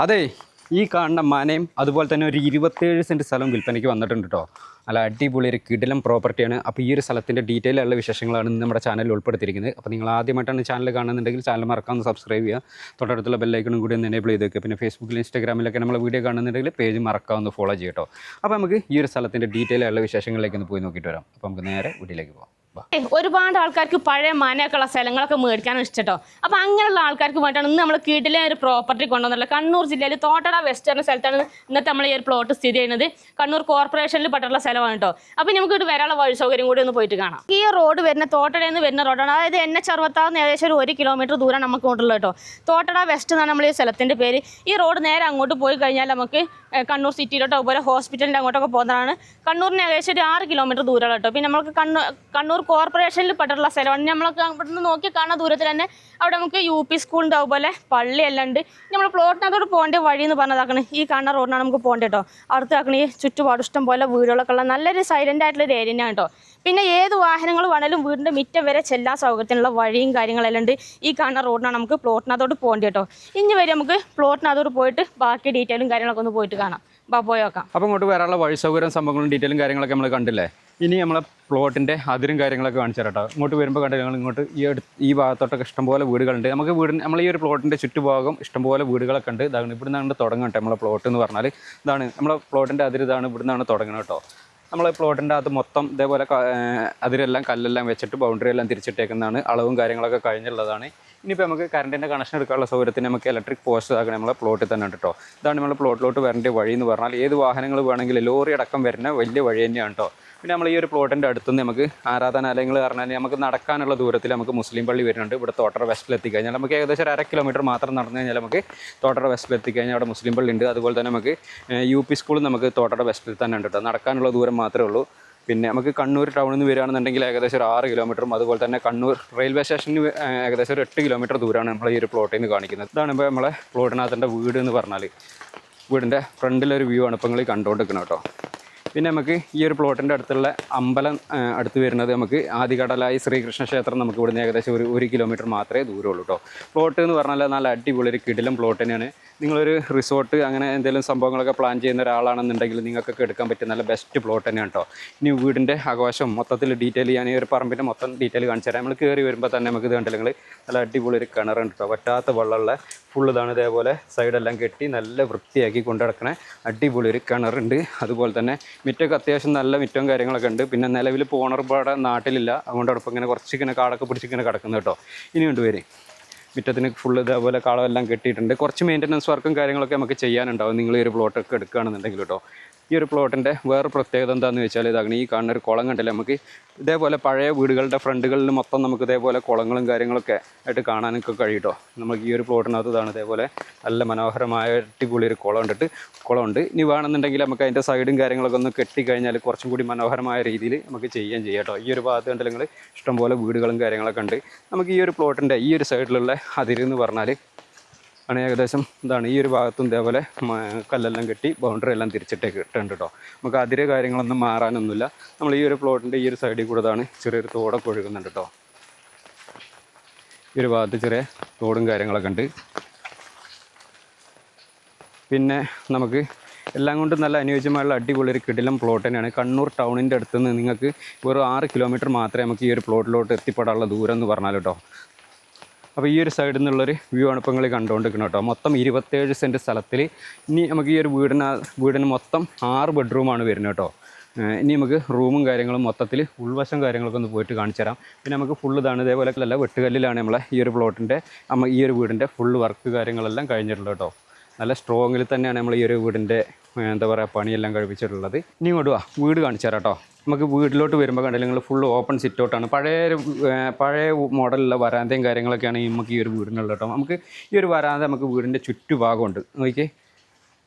അതെ, ഈ കാണുന്ന മനയും അതുപോലെ തന്നെ ഒരു 27 സെൻറ്റ് സ്ഥലം വിൽപ്പനയ്ക്ക് വന്നിട്ടുണ്ട് കേട്ടോ. നല്ല അടിപൊളി ഒരു കിടിലം പ്രോപ്പർട്ടിയാണ്. അപ്പോൾ ഈ ഒരു സ്ഥലത്തിൻ്റെ ഡീറ്റെയിൽ ഉള്ള വിശേഷങ്ങളാണ് ഇന്ന് നമ്മുടെ ചാനലിൽ ഉൾപ്പെടുത്തിയിരിക്കുന്നത്. അപ്പോൾ നിങ്ങൾ ആദ്യമായിട്ടാണ് ചാനൽ കാണുന്നുണ്ടെങ്കിൽ ചാനൽ മറക്കാമെന്ന് സബ്സ്ക്രൈബ് ചെയ്യുക. തൊട്ടടുത്തുള്ള ബെല്ലൈക്കണും കൂടി ഒന്ന് എനേബിൾ ചെയ്ത് വെക്കുക. പിന്നെ ഫേസ്ബുക്കിൽ ഇൻസ്റ്റാഗ്രാമിലൊക്കെ നമ്മൾ വീഡിയോ കാണുന്നുണ്ടെങ്കിൽ പേജ് മറക്കാമെന്ന് ഫോളോ ചെയ്യുക കേട്ടോ. അപ്പോൾ നമുക്ക് ഈ ഒരു സ്ഥലത്തിൻ്റെ ഡീറ്റെയിൽ ഉള്ള വിശേഷങ്ങളിലേക്ക് ഒന്ന് പോയി നോക്കിയിട്ട് വരാം. അപ്പോൾ നമുക്ക് നേരെ വീട്ടിലേക്ക് പോകാം. ഒരുപാട് ആൾക്കാർക്ക് പഴയ മനയൊക്കെയുള്ള സ്ഥലങ്ങളൊക്കെ മേടിക്കാനാണ് ഇഷ്ടട്ടോ. അപ്പോൾ അങ്ങനെയുള്ള ആൾക്കാർക്ക് വേണ്ടിയിട്ടാണ് ഇന്ന് നമ്മൾ കീട്ടിലെ ഒരു പ്രോപ്പർട്ടി കൊണ്ടുവന്നുള്ളത്. കണ്ണൂർ ജില്ലയിൽ തോട്ടട വെസ്റ്റ് എന്ന സ്ഥലത്താണ് ഇന്നത്തെ നമ്മൾ ഈ ഒരു പ്ലോട്ട് സ്ഥിതി ചെയ്യുന്നത്. കണ്ണൂർ കോർപ്പറേഷനിൽ പെട്ടുള്ള സ്ഥലമാണ് കേട്ടോ. അപ്പോൾ നമുക്ക് ഇവിടെ വരാനുള്ള വഴി സൗകര്യം കൂടി ഒന്ന് പോയിട്ട് കാണാം. ഈ റോഡ് വരുന്ന തോട്ടടയിൽ നിന്ന് വരുന്ന റോഡാണ്. അതായത് NH66 ഏകദേശം ഒരു 1 കിലോമീറ്റർ ദൂരം നമുക്ക് കൊണ്ടുള്ളത് കേട്ടോ. തോട്ടട വെസ്റ്റ് എന്നാണ് നമ്മൾ ഈ സ്ഥലത്തിൻ്റെ പേര്. ഈ റോഡ് നേരെ അങ്ങോട്ട് പോയി കഴിഞ്ഞാൽ നമുക്ക് കണ്ണൂർ സിറ്റിയിലോട്ടോ അതുപോലെ ഹോസ്പിറ്റലിൻ്റെ അങ്ങോട്ടൊക്കെ പോകുന്നതാണ്. കണ്ണൂരിന് ഏകദേശം ഒരു 6 കിലോമീറ്റർ ദൂരമാണ് കേട്ടോ. പിന്നെ നമുക്ക് കണ്ണൂർ കോർപ്പറേഷനിൽ പെട്ടിട്ടുള്ള സ്ഥലമാണ്. നമ്മളൊക്കെ ഇവിടുന്ന് നോക്കി കാണുന്ന ദൂരത്തിൽ തന്നെ അവിടെ നമുക്ക് UP സ്കൂളുണ്ട്, അതുപോലെ പള്ളിയെല്ലാം ഉണ്ട്. നമ്മൾ പ്ലോട്ടിനകത്തോട് പോകേണ്ട വഴി എന്ന് പറഞ്ഞതാക്കണം ഈ കാണുന്ന റോഡിനാണ് നമുക്ക് പോകേണ്ടത് കേട്ടോ. അടുത്താക്കണ ഈ ചുറ്റുപാട് ഇഷ്ടം പോലെ വീടുകളൊക്കെ ഉള്ള നല്ലൊരു സൈലൻ്റ് ആയിട്ടുള്ളൊരു ഏരിയയാണ് കേട്ടോ. പിന്നെ ഏത് വാഹനങ്ങൾ വേണേലും വീടിൻ്റെ മുറ്റം വരെ ചെല്ലാൻ സൗകര്യത്തിനുള്ള വഴിയും കാര്യങ്ങളെല്ലാം ഉണ്ട്. ഈ കാണുന്ന റോഡിനാണ് നമുക്ക് പ്ലോട്ടിനകത്തോട് പോകേണ്ടത് കേട്ടോ. ഇനി വരെ നമുക്ക് പ്ലോട്ടിനകത്തോട് പോയിട്ട് ബാക്കി ഡീറ്റെയിലും കാര്യങ്ങളൊക്കെ ഒന്ന് പോയിട്ട് കാണാം. പോയി നോക്കാം. അപ്പോൾ ഇങ്ങോട്ട് വരാനുള്ള വഴി സൗകര്യം സംഭവങ്ങളും ഡീറ്റെയിലും കാര്യങ്ങളൊക്കെ നമ്മൾ കണ്ടില്ലേ. ഇനി നമ്മളെ പ്ലോട്ടിൻ്റെ അതിരും കാര്യങ്ങളൊക്കെ കാണിച്ചു തരാം കേട്ടോ. ഇങ്ങോട്ട് വരുമ്പോൾ കണ്ടില്ല, ഞങ്ങൾ ഇങ്ങോട്ട് ഈ ഭാഗത്തോട്ടൊക്കെ ഇഷ്ടംപോലെ വീടുകളുണ്ട്. നമുക്ക് നമ്മൾ ഈ ഒരു പ്ലോട്ടിൻ്റെ ചുറ്റുഭാഗം ഇഷ്ടംപോലെ വീടുകളൊക്കെ ഉണ്ട്. ഇതാണ് ഇവിടെ നിന്നാണ് തുടങ്ങട്ടെ നമ്മളെ പ്ലോട്ട് എന്ന് പറഞ്ഞാൽ. ഇതാണ് നമ്മളെ പ്ലോട്ടിൻ്റെ അതിര്, ഇതാണ് ഇവിടെ നിന്നാണ് തുടങ്ങുന്നത് കേട്ടോ. നമ്മളെ പ്ലോട്ടിൻ്റെ അകത്ത് മൊത്തം ഇതേപോലെ അതിരെല്ലാം കല്ലെല്ലാം വെച്ചിട്ട് ബൗണ്ടറി എല്ലാം തിരിച്ചിട്ടേക്കുന്നതാണ്. അളവും കാര്യങ്ങളൊക്കെ കഴിഞ്ഞുള്ളതാണ്. ഇനിയിപ്പോൾ നമുക്ക് കറണ്ടിൻ്റെ കണക്ഷൻ എടുക്കാനുള്ള സൗകര്യത്തിന് നമുക്ക് ഇലക്ട്രിക് പോസ്റ്റ് ആക്കണം നമ്മളെ പ്ലോട്ടിൽ തന്നെ ഉണ്ട് കേട്ടോ. ഇതാണ് നമ്മൾ പ്ലോട്ടിലോട്ട് വരേണ്ട വഴി എന്ന് പറഞ്ഞാൽ. ഏത് വാഹനങ്ങൾ വേണമെങ്കിലും ലോറി അടക്കം വരുന്ന വലിയ വഴി തന്നെയാണ് കേട്ടോ. പിന്നെ നമ്മൾ ഈ ഒരു പ്ലോട്ടിൻ്റെ അടുത്തുനിന്ന് നമുക്ക് ആരാധനാലയങ്ങൾ പറഞ്ഞാൽ നമുക്ക് നടക്കാനുള്ള ദൂരത്തിൽ നമുക്ക് മുസ്ലിം പള്ളി വരുന്നുണ്ട്. ഇവിടെ തോട്ടറ വെസ്റ്റിൽ എത്തിക്കഴിഞ്ഞാൽ നമുക്ക് ഏകദേശം 1/2 കിലോമീറ്റർ മാത്രം നടന്നു കഴിഞ്ഞാൽ നമുക്ക് തോട്ടറ വെസ്റ്റിൽ എത്തിക്കഴിഞ്ഞാൽ അവിടെ മുസ്ലിം പള്ളി ഉണ്ട്. അതുപോലെ തന്നെ നമുക്ക് UP സ്കൂളും നമുക്ക് തോട്ടറ വെസ്റ്റിൽ തന്നെ ഉണ്ട് കേട്ടോ. നടക്കാനുള്ള ദൂരം മാത്രമേ ഉള്ളൂ. പിന്നെ നമുക്ക് കണ്ണൂർ ടൗണിൽ നിന്ന് വരികയാണെന്നുണ്ടെങ്കിൽ ഏകദേശം ഒരു 6 കിലോമീറ്ററും, അതുപോലെ തന്നെ കണ്ണൂർ റെയിൽവേ സ്റ്റേഷനിൽ ഏകദേശം ഒരു 8 കിലോമീറ്റർ ദൂരമാണ് നമ്മൾ ഈ ഒരു പ്ലോട്ടിൽ നിന്ന് കാണിക്കുന്നത്. ഇതാണ് ഇപ്പോൾ നമ്മളെ പ്ലോട്ടിനകത്തിൻ്റെ വീട് എന്ന് പറഞ്ഞാൽ. വീടിൻ്റെ ഫ്രണ്ടിലൊരു വ്യൂ ആണ് ഇപ്പോൾ നിങ്ങൾ കണ്ടുകൊണ്ടിരിക്കുന്നത് കേട്ടോ. പിന്നെ നമുക്ക് ഈ ഒരു പ്ലോട്ടിൻ്റെ അടുത്തുള്ള അമ്പലം അടുത്ത് വരുന്നത് നമുക്ക് ആദികടലായി ശ്രീകൃഷ്ണ ക്ഷേത്രം നമുക്ക് ഇവിടുന്ന് ഏകദേശം ഒരു 1 കിലോമീറ്റർ മാത്രമേ ദൂരമുള്ളൂ കേട്ടോ. പ്ലോട്ട് എന്ന് പറഞ്ഞാൽ നല്ല അടിപൊളി ഒരു കിടിലം പ്ലോട്ട് തന്നെയാണ്. നിങ്ങളൊരു റിസോർട്ട് അങ്ങനെ എന്തെങ്കിലും സംഭവങ്ങളൊക്കെ പ്ലാൻ ചെയ്യുന്ന ഒരാളാണെന്നുണ്ടെങ്കിൽ നിങ്ങൾക്കൊക്കെ എടുക്കാൻ പറ്റിയ നല്ല ബെസ്റ്റ് പ്ലോട്ട് തന്നെയാണ് കേട്ടോ. ഇനി വീടിൻ്റെ ആഘോഷം മൊത്തത്തിൽ ഡീറ്റെയിൽ ചെയ്യാൻ ഈ ഒരു പറമ്പിൻ്റെ മൊത്തം ഡീറ്റെയിൽ കാണിച്ചു തരാം. നമ്മൾ കയറി വരുമ്പോൾ തന്നെ നമുക്ക് ഇത് കണ്ടില്ലെങ്കിൽ നല്ല അടിപൊളി ഒരു കിണറുണ്ട് കേട്ടോ. പറ്റാത്ത വെള്ളമുള്ള ഫുൾ ഇതാണ്. ഇതേപോലെ സൈഡെല്ലാം കെട്ടി നല്ല വൃത്തിയാക്കി കൊണ്ടു നടക്കണ അടിപൊളി ഒരു കിണറുണ്ട്. അതുപോലെ തന്നെ മിറ്റമൊക്കെ അത്യാവശ്യം നല്ല മിറ്റവും കാര്യങ്ങളൊക്കെ ഉണ്ട്. പിന്നെ നിലവിൽ പോണർപാടെ നാട്ടിലില്ല, അതുകൊണ്ടോടൊപ്പം ഇങ്ങനെ കുറച്ചിങ്ങനെ കാടൊക്കെ പിടിച്ചിങ്ങനെ കിടക്കുന്നത് കേട്ടോ. ഇനി കൊണ്ടുവരും മുറ്റത്തിന് ഫുള്ള് ഇതേപോലെ കാളമെല്ലാം കെട്ടിയിട്ടുണ്ട്. കുറച്ച് മെയിൻ്റനൻസ് വർക്കും കാര്യങ്ങളൊക്കെ നമുക്ക് ചെയ്യാനുണ്ടാവും നിങ്ങൾ ഈ ഒരു പ്ലോട്ടൊക്കെ എടുക്കുകയാണെന്നുണ്ടെങ്കിൽ കേട്ടോ. ഈ ഒരു പ്ലോട്ടിൻ്റെ വേറെ പ്രത്യേകത എന്താണെന്ന് വെച്ചാൽ ഇതാണ്. ഈ കാണുന്ന ഒരു കുളം കണ്ടില്ല, നമുക്ക് ഇതേപോലെ പഴയ വീടുകളുടെ ഫ്രണ്ടുകളിൽ മൊത്തം നമുക്ക് ഇതേപോലെ കുളങ്ങളും കാര്യങ്ങളൊക്കെ ആയിട്ട് കാണാനൊക്കെ കഴിയുട്ടോ. നമുക്ക് ഈ ഒരു പ്ലോട്ടിനകത്ത് ഇതാണ് ഇതേപോലെ നല്ല മനോഹരമായ അടിപൊളി ഒരു കുളമുണ്ട്. ഇനി വേണമെന്നുണ്ടെങ്കിൽ നമുക്ക് അതിൻ്റെ സൈഡും കാര്യങ്ങളൊക്കെ ഒന്ന് കെട്ടിക്കഴിഞ്ഞാൽ കുറച്ചും കൂടി മനോഹരമായ രീതിയിൽ നമുക്ക് ചെയ്യാൻ കേട്ടോ. ഈ ഒരു ഭാഗത്ത് കണ്ടില്ലെങ്കിൽ ഇഷ്ടംപോലെ വീടുകളും കാര്യങ്ങളൊക്കെ ഉണ്ട്. നമുക്ക് ഈ ഒരു പ്ലോട്ടിൻ്റെ ഈ ഒരു സൈഡിലുള്ള അതിരെന്ന് പറഞ്ഞാൽ ആണ് ഏകദേശം ഇതാണ്. ഈ ഒരു ഭാഗത്തും ഇതേപോലെ കല്ലെല്ലാം കെട്ടി ബൗണ്ടറി എല്ലാം തിരിച്ചിട്ടേക്ക് ഇട്ടുണ്ട് കേട്ടോ. നമുക്ക് അതിരെ കാര്യങ്ങളൊന്നും മാറാനൊന്നുമില്ല. നമ്മൾ ഈ ഒരു പ്ലോട്ടിൻ്റെ ഈ ഒരു സൈഡിൽ കൂടെ ഇതാണ് ചെറിയൊരു തോടൊക്കെ ഒഴുകുന്നുണ്ട് കേട്ടോ. ഈ ഒരു ഭാഗത്ത് ചെറിയ തോടും കാര്യങ്ങളൊക്കെ ഉണ്ട്. പിന്നെ നമുക്ക് എല്ലാം കൊണ്ടും നല്ല അനുയോജ്യമായുള്ള അടിപൊളി ഒരു കിടിലം പ്ലോട്ട് തന്നെയാണ്. കണ്ണൂർ ടൗണിൻ്റെ അടുത്ത് നിന്ന് നിങ്ങൾക്ക് വെറും 6 കിലോമീറ്റർ മാത്രമേ നമുക്ക് ഈ ഒരു പ്ലോട്ടിലോട്ട് എത്തിപ്പെടാനുള്ള ദൂരം എന്ന് പറഞ്ഞാൽ കേട്ടോ. അപ്പോൾ ഈ ഒരു സൈഡിൽ നിന്നുള്ളൊരു വ്യൂ ആണ് ഇപ്പോൾ നിങ്ങൾ കണ്ടുകൊണ്ടിരിക്കുന്നത് കേട്ടോ. മൊത്തം 27 സെൻറ്റ് സ്ഥലത്തിൽ ഇനി നമുക്ക് ഈ ഒരു വീടിന് മൊത്തം 6 ബെഡ്റൂമാണ് വരുന്നത് കേട്ടോ. ഇനി നമുക്ക് റൂമും കാര്യങ്ങളും മൊത്തത്തിൽ ഉൾവശം കാര്യങ്ങളൊക്കെ ഒന്ന് പോയിട്ട് കാണിച്ചു തരാം. പിന്നെ നമുക്ക് ഫുള്ള് ഇതാണ് ഇതേപോലെ അല്ല വെട്ടുകല്ലിലാണ് നമ്മളെ ഈ ഒരു പ്ലോട്ടിൻ്റെ ഈ ഒരു വീടിൻ്റെ ഫുള്ള് വർക്ക് കാര്യങ്ങളെല്ലാം കഴിഞ്ഞിട്ടുള്ളത് കേട്ടോ. നല്ല സ്ട്രോങ്ങിൽ തന്നെയാണ് നമ്മൾ ഈ ഒരു വീടിൻ്റെ എന്താ പറയുക പണിയെല്ലാം കഴിപ്പിച്ചിട്ടുള്ളത്. ഇനി ഇങ്ങോട്ട് വാ, വീട് കാണിച്ചു തരാം കേട്ടോ. നമുക്ക് വീട്ടിലോട്ട് വരുമ്പോൾ കണ്ടില്ല നിങ്ങൾ ഫുള്ള് ഓപ്പൺ സിറ്റൗട്ടാണ്. പഴയ മോഡലുള്ള വരാന്തയും കാര്യങ്ങളൊക്കെയാണ് നമുക്ക് ഈ ഒരു വീടിനുള്ളത് കേട്ടോ. നമുക്ക് ഈ ഒരു വരാന്ത നമുക്ക് വീടിൻ്റെ ചുറ്റുഭാഗമുണ്ട്. നോക്കിയേ,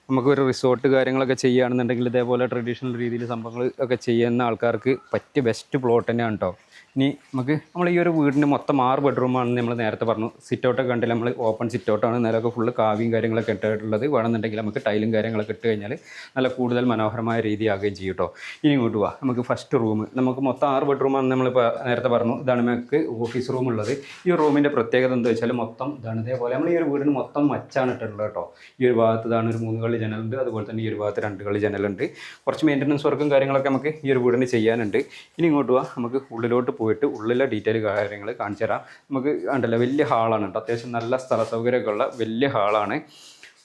നമുക്കൊരു റിസോർട്ട് കാര്യങ്ങളൊക്കെ ചെയ്യുകയാണെന്നുണ്ടെങ്കിൽ ഇതേപോലെ ട്രഡീഷണൽ രീതിയിൽ സംഭവങ്ങൾ ഒക്കെ ചെയ്യുന്ന ആൾക്കാർക്ക് പറ്റിയ ബെസ്റ്റ് പ്ലോട്ട് തന്നെയാണ് കേട്ടോ. ഇനി നമ്മൾ ഈ ഒരു വീടിന് മൊത്തം 6 ബെഡ്റൂമാണെന്ന് നമ്മൾ നേരത്തെ പറഞ്ഞു. സിറ്റ് ഔട്ടൊക്കെ കണ്ടില്ല, നമ്മൾ ഓപ്പൺ സിറ്റ് ഔട്ടാണ്. നിലമൊക്കെ ഫുള്ള് കാവിയും കാര്യങ്ങളൊക്കെ ഇട്ടിട്ടുള്ളത്. വേണമെന്നുണ്ടെങ്കിൽ നമുക്ക് ടൈലും കാര്യങ്ങളൊക്കെ ഇട്ട് കഴിഞ്ഞാൽ നല്ല കൂടുതൽ മനോഹരമായ രീതിയാകുകയും ചെയ്യും കേട്ടോ. ഇനി ഇങ്ങോട്ട് പോവാം. നമുക്ക് ഫസ്റ്റ് റൂം, നമുക്ക് മൊത്തം 6 ബെഡ്റൂമാണെന്ന് നമ്മളിപ്പോൾ നേരത്തെ പറഞ്ഞു. ഇതാണ് നമുക്ക് ഓഫീസ് റൂം ഉള്ളത്. ഈ റൂമിൻ്റെ പ്രത്യേകത എന്താ വെച്ചാൽ മൊത്തം ഇതാണ്. ഇതേപോലെ നമ്മൾ ഈ ഒരു വീടിന് മൊത്തം മച്ചാണ് ഇട്ടിട്ടുള്ളത് കേട്ടോ. ഈ ഒരു ഭാഗത്ത് ഇതാണ് ഒരു 3 കളി ജനലുണ്ട്, അതുപോലെ തന്നെ ഈ ഒരു ഭാഗത്ത് 2 കളി ജനലുണ്ട്. കുറച്ച് മെയിൻ്റനൻസ് വർക്കും കാര്യങ്ങളൊക്കെ നമുക്ക് ഈ ഒരു വീടിന് ചെയ്യാനുണ്ട്. ഇനി ഇങ്ങോട്ട് പോവാം. നമുക്ക് ഉള്ളിലോട്ട് പോയിട്ട് ഉള്ളിലെ ഡീറ്റെയിൽ കാര്യങ്ങൾ കാണിച്ചു തരാം. നമുക്ക് കണ്ടല്ലോ വലിയ ഹാളാണ് കേട്ടോ. അത്യാവശ്യം നല്ല സ്ഥല സൗകര്യമൊക്കെ ഉള്ള വലിയ ഹാളാണ്.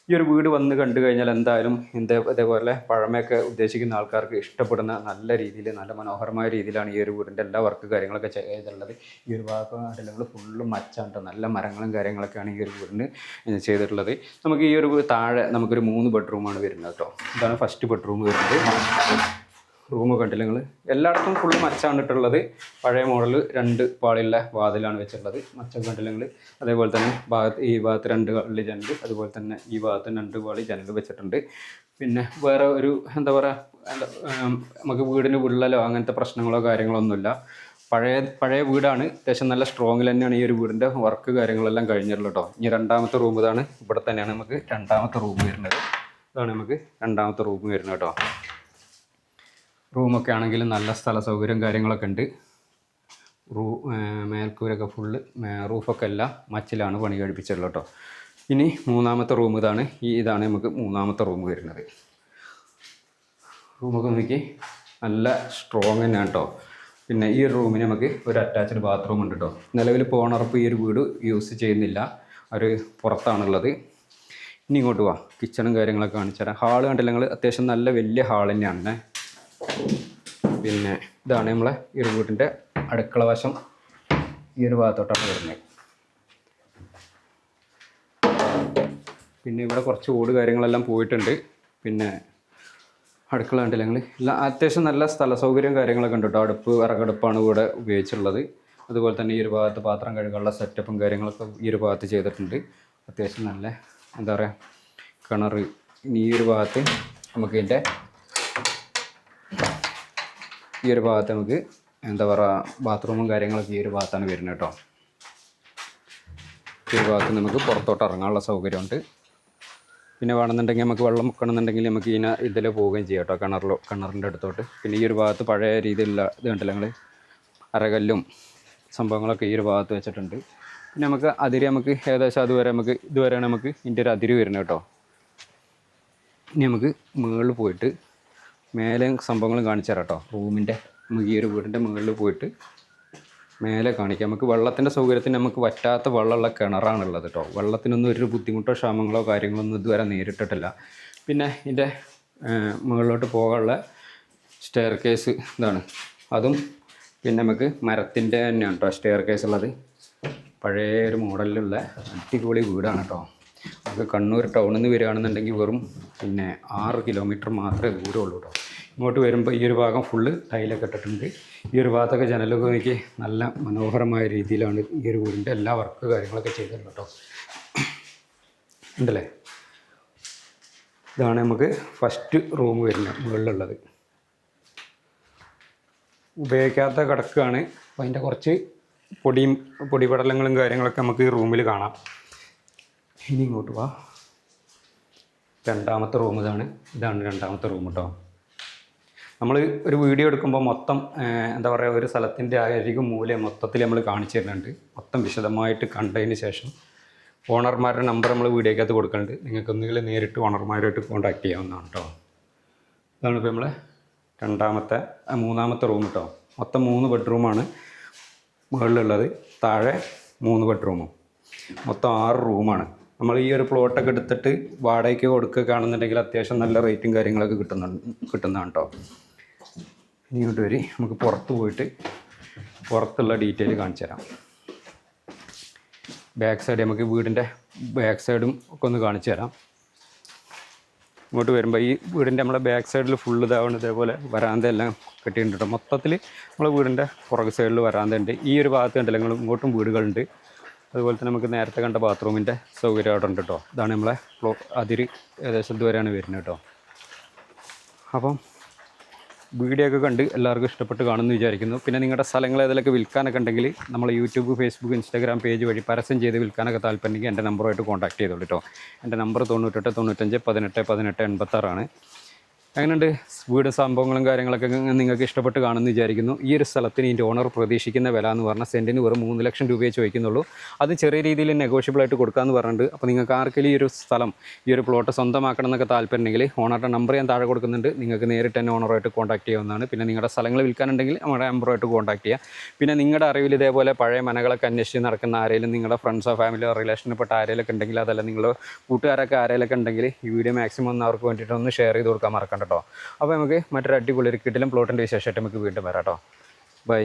ഈ ഒരു വീട് വന്ന് കണ്ടു കഴിഞ്ഞാൽ എന്തായാലും ഇതേപോലെ പഴമയൊക്കെ ഉദ്ദേശിക്കുന്ന ആൾക്കാർക്ക് ഇഷ്ടപ്പെടുന്ന നല്ല രീതിയിൽ നല്ല മനോഹരമായ രീതിയിലാണ് ഈ ഒരു വീടിൻ്റെ എല്ലാ വർക്ക് കാര്യങ്ങളൊക്കെ ചെയ്തിട്ടുള്ളത്. ഈ ഒരു ഭാഗം അല്ലെങ്കിൽ ഫുള്ളും മച്ചാണ്ട് നല്ല മരങ്ങളും കാര്യങ്ങളൊക്കെയാണ് ഈ ഒരു വീടിന് ചെയ്തിട്ടുള്ളത്. നമുക്ക് ഈ ഒരു താഴെ നമുക്കൊരു 3 ബെഡ്റൂമാണ് വരുന്നത് കേട്ടോ. ഇതാണ് ഫസ്റ്റ് ബെഡ്റൂം വരുന്നത്. റൂം കണ്ടില്ല നിങ്ങൾ, എല്ലായിടത്തും ഫുള്ള് മച്ചാണ് ഇട്ടുള്ളത്. പഴയ മോഡൽ 2 പാളിയുള്ള വാതിലാണ് വെച്ചിട്ടുള്ളത്. മച്ചം കണ്ടില്ല നിങ്ങൾ. അതേപോലെ തന്നെ ഈ ഭാഗത്ത് 2 കളി ജനൽ, അതുപോലെ തന്നെ ഈ ഭാഗത്ത് 2 പാളി ജനൽ വെച്ചിട്ടുണ്ട്. പിന്നെ വേറെ ഒരു എന്താ പറയുക, നമുക്ക് വീടിന് വിള്ളലോ അങ്ങനത്തെ പ്രശ്നങ്ങളോ കാര്യങ്ങളൊന്നുമില്ല. പഴയ വീടാണ്. അത്യാവശ്യം നല്ല സ്ട്രോങ്ങിൽ തന്നെയാണ് ഈ ഒരു വീടിൻ്റെ വർക്ക് കാര്യങ്ങളെല്ലാം കഴിഞ്ഞിട്ടുള്ളത് കേട്ടോ. ഇനി രണ്ടാമത്തെ റൂം ഇതാണ്. ഇവിടെ തന്നെയാണ് നമുക്ക് രണ്ടാമത്തെ റൂം വരുന്നത്. ഇതാണ് നമുക്ക് രണ്ടാമത്തെ റൂം വരുന്നത് കേട്ടോ. റൂമൊക്കെ ആണെങ്കിലും നല്ല സ്ഥല സൗകര്യം കാര്യങ്ങളൊക്കെ ഉണ്ട്. മേൽക്കൂരൊക്കെ ഫുള്ള് റൂഫൊക്കെ എല്ലാം മച്ചിലാണ് പണി കഴിപ്പിച്ചിട്ടുള്ളത് കേട്ടോ. ഇനി മൂന്നാമത്തെ റൂം ഇതാണ്. ഇതാണ് നമുക്ക് മൂന്നാമത്തെ റൂം വരുന്നത്. റൂമൊക്കെ നോക്കി നല്ല സ്ട്രോങ് തന്നെയാണ് കേട്ടോ. പിന്നെ ഈ റൂമിന് നമുക്ക് ഒരു അറ്റാച്ച്ഡ് ബാത്റൂം ഉണ്ട് കേട്ടോ. നിലവിൽ ഓണർപ്പ് ഈ ഒരു വീട് യൂസ് ചെയ്യുന്നില്ല, അവർ പുറത്താണുള്ളത്. ഇനി ഇങ്ങോട്ട് പോവാം. കിച്ചണും കാര്യങ്ങളൊക്കെ കാണിച്ചു തരാം. ഹാള് കണ്ടില്ല നിങ്ങൾ, അത്യാവശ്യം നല്ല വലിയ ഹാൾ തന്നെയാണ്. പിന്നെ ഇതാണ് നമ്മളെ ഈ ഒരു വീട്ടിൻ്റെ അടുക്കള വശം. ഈ ഒരു ഭാഗത്തോട്ടാണ് വരുന്നത്. പിന്നെ ഇവിടെ കുറച്ച് ഓട് കാര്യങ്ങളെല്ലാം പോയിട്ടുണ്ട്. പിന്നെ അടുക്കള കണ്ടില്ലെങ്കിൽ എല്ലാം അത്യാവശ്യം നല്ല സ്ഥല സൗകര്യം കാര്യങ്ങളൊക്കെ ഉണ്ട് കേട്ടോ. വിറകടുപ്പാണ് ഇവിടെ ഉപയോഗിച്ചിട്ടുള്ളത്. അതുപോലെ തന്നെ ഈ ഒരു ഭാഗത്ത് പാത്രം കഴുകാനുള്ള സെറ്റപ്പും കാര്യങ്ങളൊക്കെ ഈ ഒരു ഭാഗത്ത് ചെയ്തിട്ടുണ്ട്. അത്യാവശ്യം നല്ല എന്താ പറയുക കിണർ. ഇനി ഈ ഒരു ഭാഗത്ത് നമുക്ക് ഇതിൻ്റെ ഈ ഒരു ഭാഗത്ത് നമുക്ക് എന്താ പറയുക ബാത്റൂമും കാര്യങ്ങളൊക്കെ ഈ ഒരു ഭാഗത്താണ് വരുന്നത് കേട്ടോ. ഈ ഒരു ഭാഗത്ത് നമുക്ക് പുറത്തോട്ട് ഇറങ്ങാനുള്ള സൗകര്യമുണ്ട്. പിന്നെ വേണമെന്നുണ്ടെങ്കിൽ നമുക്ക് വെള്ളം മുക്കണമെന്നുണ്ടെങ്കിൽ നമുക്ക് ഇതിൽ പോവുകയും ചെയ്യാം കേട്ടോ, കിണറിൻ്റെ അടുത്തോട്ട്. പിന്നെ ഈ ഒരു ഭാഗത്ത് പഴയ രീതിയിലുള്ള ഇത് കണ്ടില്ല നിങ്ങൾ, അരകല്ലും സംഭവങ്ങളൊക്കെ ഈ ഒരു ഭാഗത്ത് വെച്ചിട്ടുണ്ട്. പിന്നെ നമുക്ക് ഏകദേശം ഇതുവരെയാണ് നമുക്ക് ഇതിൻ്റെ ഒരു അതിര് വരുന്നത് കേട്ടോ. ഇനി നമുക്ക് മുകളിൽ പോയിട്ട് മേലെ സംഭവങ്ങളും കാണിച്ചു തരാം കേട്ടോ. റൂമിൻ്റെ നമുക്ക് ഈ ഒരു വീടിൻ്റെ മുകളിൽ പോയിട്ട് മേലെ കാണിക്കാം. നമുക്ക് വെള്ളത്തിൻ്റെ സൗകര്യത്തിന് നമുക്ക് വറ്റാത്ത വെള്ളമുള്ള കിണറാണുള്ളത് കേട്ടോ. വെള്ളത്തിനൊന്നും ഒരു ബുദ്ധിമുട്ടോ ക്ഷാമങ്ങളോ കാര്യങ്ങളൊന്നും ഇതുവരെ നേരിട്ടിട്ടില്ല. പിന്നെ ഇതിൻ്റെ മുകളിലോട്ട് പോകാനുള്ള സ്റ്റെയർ കേസ് ഇതാണ്. അതും പിന്നെ നമുക്ക് മരത്തിൻ്റെ തന്നെയാണ് കേട്ടോ സ്റ്റെയർ കേസ് ഉള്ളത്. പഴയ ഒരു മോഡലിലുള്ള അടിപൊളി വീടാണ് കേട്ടോ. നമുക്ക് കണ്ണൂർ ടൗണിൽ നിന്ന് വരികയാണെന്നുണ്ടെങ്കിൽ വെറും 6 കിലോമീറ്റർ മാത്രമേ ദൂരമുള്ളൂ കേട്ടോ. ഇങ്ങോട്ട് വരുമ്പോൾ ഈ ഒരു ഭാഗം ഫുള്ള് ടൈലൊക്കെ ഇട്ടിട്ടുണ്ട്. ഈ ഒരു ഭാഗത്തൊക്കെ ജനലൊക്കെ നോക്കി നല്ല മനോഹരമായ രീതിയിലാണ് ഈ ഒരു വീടിൻ്റെ എല്ലാ വർക്ക് കാര്യങ്ങളൊക്കെ ചെയ്തിട്ടുണ്ട് കേട്ടോ. ഉണ്ടല്ലേ. ഇതാണ് നമുക്ക് ഫസ്റ്റ് റൂം വരുന്നത് മുകളിലുള്ളത്. ഉപയോഗിക്കാത്ത കിടക്കുകയാണ്. അപ്പോൾ അതിൻ്റെ കുറച്ച് പൊടിപടലങ്ങളും കാര്യങ്ങളൊക്കെ നമുക്ക് ഈ റൂമിൽ കാണാം. ഇനി ഇങ്ങോട്ട് വാ. രണ്ടാമത്തെ റൂം ഇതാണ് രണ്ടാമത്തെ റൂം കേട്ടോ. നമ്മൾ ഒരു വീഡിയോ എടുക്കുമ്പോൾ മൊത്തം എന്താ പറയുക ഒരു സ്ഥലത്തിൻ്റെ അരികും മൂലയും മൊത്തത്തിൽ നമ്മൾ കാണിച്ചു തരുന്നുണ്ട്. മൊത്തം വിശദമായിട്ട് കണ്ടതിന് ശേഷം ഓണർമാരുടെ നമ്പർ നമ്മൾ വീഡിയോക്കകത്ത് കൊടുക്കുന്നുണ്ട്. നിങ്ങൾക്ക് ഒന്നുകിൽ നേരിട്ട് ഓണർമാരുമായിട്ട് കോൺടാക്ട് ചെയ്യാവുന്നതാണ് കേട്ടോ. ഇതാണ് ഇപ്പോൾ നമ്മളെ മൂന്നാമത്തെ റൂം കേട്ടോ. മൊത്തം 3 ബെഡ്റൂമാണ് മുകളിലുള്ളത്. താഴെ 3 ബെഡ്റൂമും. മൊത്തം 6 റൂമാണ്. നമ്മൾ ഈ ഒരു പ്ലോട്ടൊക്കെ എടുത്തിട്ട് വാടകയ്ക്ക് കൊടുക്കുകയാണെന്നുണ്ടെങ്കിൽ അത്യാവശ്യം നല്ല റേറ്റും കാര്യങ്ങളൊക്കെ കിട്ടുന്നതാണ് കേട്ടോ. ഇനി ഇങ്ങോട്ട് വരി, നമുക്ക് പുറത്ത് പോയിട്ട് പുറത്തുള്ള ഡീറ്റെയിൽ കാണിച്ചു തരാം. ബാക്ക് സൈഡ് നമുക്ക് വീടിൻ്റെ ബാക്ക് സൈഡും ഒക്കെ ഒന്ന് കാണിച്ചു തരാം. ഇങ്ങോട്ട് വരുമ്പോൾ ഈ വീടിൻ്റെ നമ്മളെ ബാക്ക് സൈഡിൽ ഫുള്ള് ഇതാവുന്നത് ഇതേപോലെ വരാന്ത എല്ലാം കെട്ടിയിട്ടുണ്ട് കേട്ടോ. മൊത്തത്തിൽ നമ്മളെ വീടിൻ്റെ പുറക് സൈഡിൽ വരാന്ത ഉണ്ട്. ഈ ഒരു ഭാഗത്ത് കണ്ടില്ല നിങ്ങൾ ഇങ്ങോട്ടും വീടുകളുണ്ട്. അതുപോലെ തന്നെ നമുക്ക് നേരത്തെ കണ്ട ബാത്റൂമിൻ്റെ സൗകര്യം അവിടെ ഉണ്ട് കേട്ടോ. ഇതാണ് നമ്മളെ അതിര് ഏകദേശം ഇതുവരെയാണ് വരുന്നത് കേട്ടോ. അപ്പം വീഡിയോ ഒക്കെ കണ്ട് എല്ലാവർക്കും ഇഷ്ടപ്പെട്ട് കാണുമെന്ന് വിചാരിക്കുന്നു. പിന്നെ നിങ്ങളുടെ സ്ഥലങ്ങൾ ഏതിലൊക്കെ വിൽക്കാനൊക്കെ ഉണ്ടെങ്കിൽ നമ്മൾ യൂട്യൂബ്, ഫേസ്ബുക്ക്, ഇൻസ്റ്റാഗ്രാം പേജ് വഴി പരസ്യം ചെയ്ത് വിൽക്കാനൊക്കെ താല്പര്യമെങ്കിൽ എൻ്റെ നമ്പറുമായിട്ട് കോൺടാക്ട് ചെയ്തോളൂ കേട്ടോ. എൻ്റെ നമ്പർ 98 95 18 18 86. അങ്ങനെയുണ്ട് വീടും സംഭവങ്ങളും കാര്യങ്ങളൊക്കെ നിങ്ങൾക്ക് ഇഷ്ടപ്പെട്ട് കാണുമെന്ന് വിചാരിക്കുന്നു. ഈ ഒരു സ്ഥലത്തിന് ഇതിൻ്റെ ഓണർ പ്രതീക്ഷിക്കുന്ന വില എന്ന് പറഞ്ഞാൽ സെൻറ്റിന് വെറും 3 ലക്ഷം രൂപയെ ചോദിക്കുന്നുള്ളൂ. അത് ചെറിയ രീതിയിൽ നെഗോഷ്യബിളായിട്ട് കൊടുക്കാമെന്ന് പറഞ്ഞിട്ട്. അപ്പോൾ നിങ്ങൾക്ക് ആർക്കെങ്കിലും ഈ ഒരു സ്ഥലം, ഈ ഒരു പ്ലോട്ട് സ്വന്തമാക്കണം എന്നൊക്കെ താല്പര്യമുണ്ടെങ്കിൽ ഓണറുടെ നമ്പർ ഞാൻ താഴെ കൊടുക്കുന്നുണ്ട്. നിങ്ങൾക്ക് നേരിട്ട് തന്നെ ഓണറുമായിട്ട് കോൺടാക്ട് ചെയ്യാവുന്നതാണ്. പിന്നെ നിങ്ങളുടെ സ്ഥലങ്ങൾ വിൽക്കാനുണ്ടെങ്കിൽ നമ്മുടെ നമ്പറുമായിട്ട് കോൺടാക്ട് ചെയ്യുക. പിന്നെ നിങ്ങളുടെ അറിവിൽ ഇതേപോലെ പഴയ മനകളൊക്കെ അന്വേഷിച്ച് നടക്കുന്ന ആരെങ്കിലും, നിങ്ങളുടെ ഫ്രണ്ട്സോ ഫാമിലിയോ റിലേഷനിൽപ്പെട്ട ആരെങ്കിലൊക്കെ ഉണ്ടെങ്കിൽ, അതല്ല നിങ്ങളുടെ കൂട്ടുകാരൊക്കെ ആരെങ്കിലൊക്കെ ഉണ്ടെങ്കിൽ ഈ വീഡിയോ മാക്സിമം ഒന്ന് അവർക്ക് വേണ്ടിയിട്ട് ഒന്ന് ഷെയർ ചെയ്ത് കൊടുക്കാൻ മറക്കണ്ട കേട്ടോ. അപ്പോൾ നമുക്ക് മറ്റൊരു അടിപൊളി ഒരു കിടിലൻ പ്ലോട്ടിൻ്റെ വിശേഷമായിട്ട് നമുക്ക് വീണ്ടും വരാം കേട്ടോ. ബൈ.